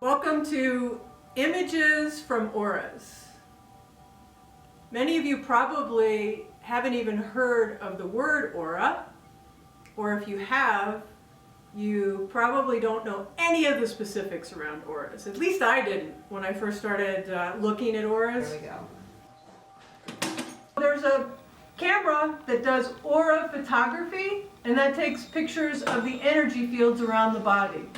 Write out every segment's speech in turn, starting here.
Welcome to Images from Auras. Many of you probably haven't even heard of the word aura, or if you have, you probably don't know any of the specifics around auras. At least I didn't when I first started looking at auras. There we go. There's a camera that does aura photography, and that takes pictures of the energy fields around the body.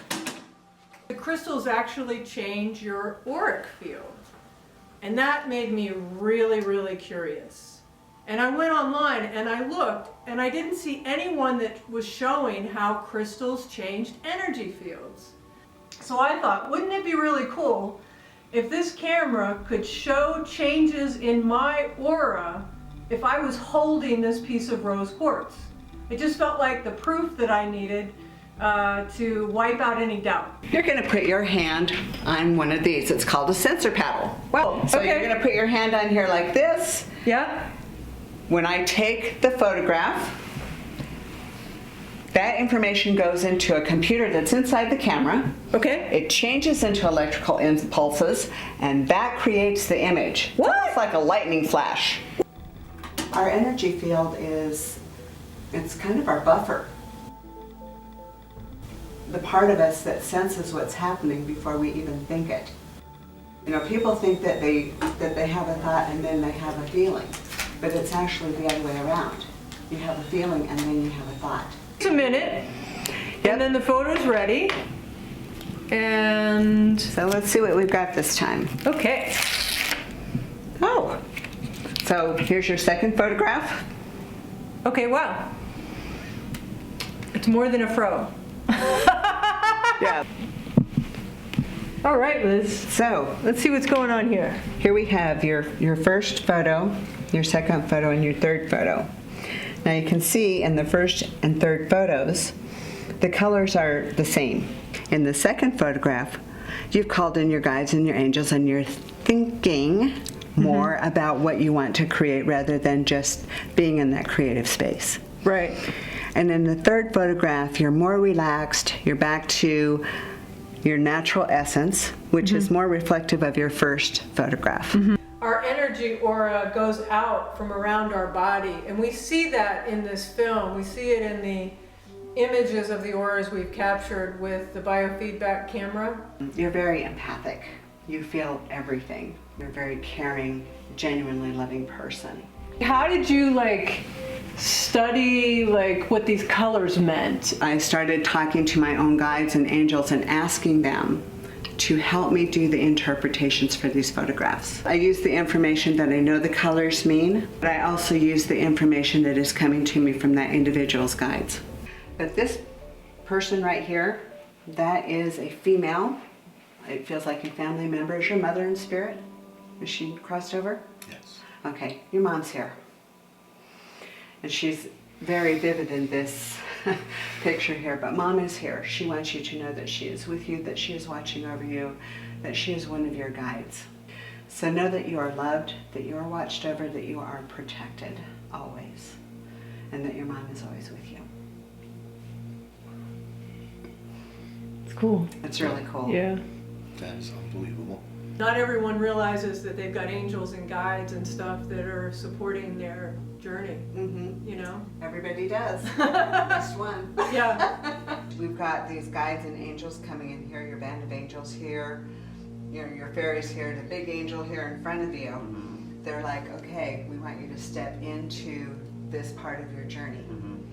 The crystals actually change your auric field, and that made me really curious. And I went online and I looked, and I didn't see anyone that was showing how crystals changed energy fields. So I thought, wouldn't it be really cool if this camera could show changes in my aura if I was holding this piece of rose quartz? It just felt like the proof that I needed to wipe out any doubt. You're going to put your hand on one of these. It's called a sensor paddle. Well, so you're going to put your hand on here like this. Yeah. When I take the photograph, that information goes into a computer that's inside the camera. Okay. It changes into electrical impulses, and that creates the image. What? It's like a lightning flash. Our energy field it's kind of our buffer. The part of us that senses what's happening before we even think it. You know, people think that they have a thought and then they have a feeling, but it's actually the other way around. You have a feeling and then you have a thought. Just a minute, and then the photo's ready. And So let's see what we've got this time. okay. Oh, so here's your second photograph. Okay, wow. It's more than a fro. Yeah. All right, Liz. So Let's see what's going on here. here we have your first photo, your second photo, and your third photo. Now you can see in the first and third photos, the colors are the same. In the second photograph, you've called in your guides and your angels, and you're thinking more about what you want to create rather than just being in that creative space. Right. And in the third photograph, you're more relaxed, you're back to your natural essence, which is more reflective of your first photograph. Our energy aura goes out from around our body, and we see that in this film. We see it in the images of the auras we've captured with the biofeedback camera. You're very empathic. You feel everything. You're a very caring, genuinely loving person. How did you study what these colors meant? I started talking to my own guides and angels and asking them to help me do the interpretations for these photographs. I use the information that I know the colors mean, but I also use the information that is coming to me from that individual's guides. But this person right here, that is a female. It feels like a family member. Is your mother in spirit? Is she crossed over? Yes. Okay, your mom's here. And she's very vivid in this picture here, but Mom is here. She wants you to know that she is with you, that she is watching over you, that she is one of your guides. So know that you are loved, that you are watched over, that you are protected always, and that your mom is always with you. It's cool. It's really cool. Yeah. That is unbelievable. Not everyone realizes that they've got angels and guides and stuff that are supporting their journey, you know? Everybody does. Just one. Yeah. We've got these guides and angels coming in here, your band of angels here, your fairies here, the big angel here in front of you. They're like, okay, we want you to step into this part of your journey,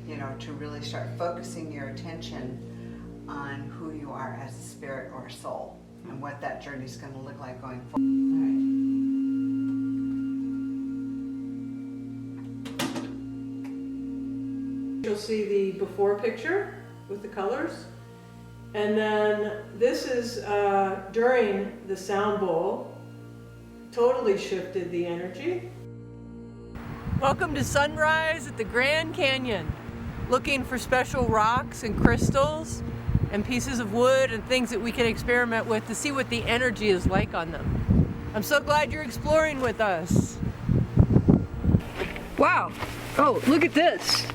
you know, to really start focusing your attention on who you are as a spirit or a soul and what that journey is going to look like going forward. All right. You'll see the before picture with the colors. And then this is during the sound bowl. Totally shifted the energy. Welcome to sunrise at the Grand Canyon. Looking for special rocks and crystals and pieces of wood and things that we can experiment with to see what the energy is like on them. I'm so glad you're exploring with us. Wow. Oh, look at this.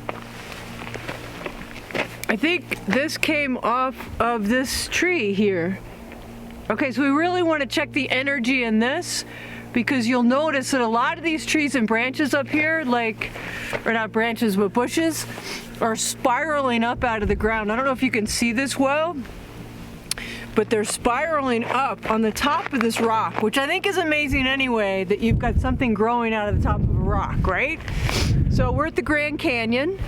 I think this came off of this tree here. Okay, so we really want to check the energy in this, because you'll notice that a lot of these trees and branches up here, like, or not branches, but bushes, are spiraling up out of the ground. I don't know if you can see this well, but they're spiraling up on the top of this rock, which I think is amazing anyway, that you've got something growing out of the top of a rock, right? So we're at the Grand Canyon,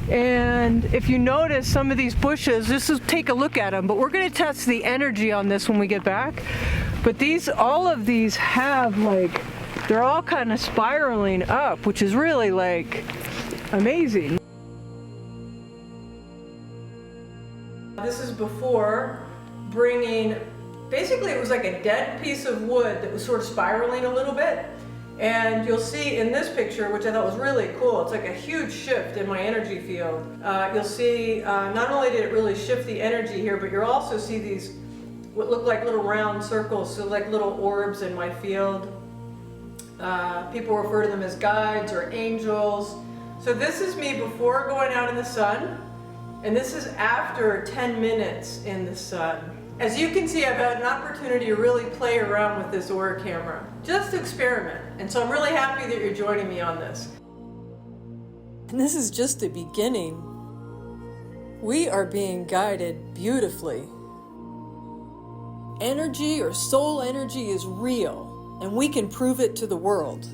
and if you notice some of these bushes, just take a look at them, but we're gonna test the energy on this when we get back. But all of these have, like, they're all kind of spiraling up, which is really, like, amazing. This is before bringing, basically it was like a dead piece of wood that was sort of spiraling a little bit. And you'll see in this picture, which I thought was really cool, it's like a huge shift in my energy field. You'll see, not only did it really shift the energy here, but you'll also see these, what look like little round circles, so like little orbs in my field. People refer to them as guides or angels. So this is me before going out in the sun, and this is after 10 minutes in the sun. As you can see, I've had an opportunity to really play around with this aura camera, just to experiment. And so I'm really happy that you're joining me on this. And this is just the beginning. We are being guided beautifully. Energy or soul energy is real, and we can prove it to the world.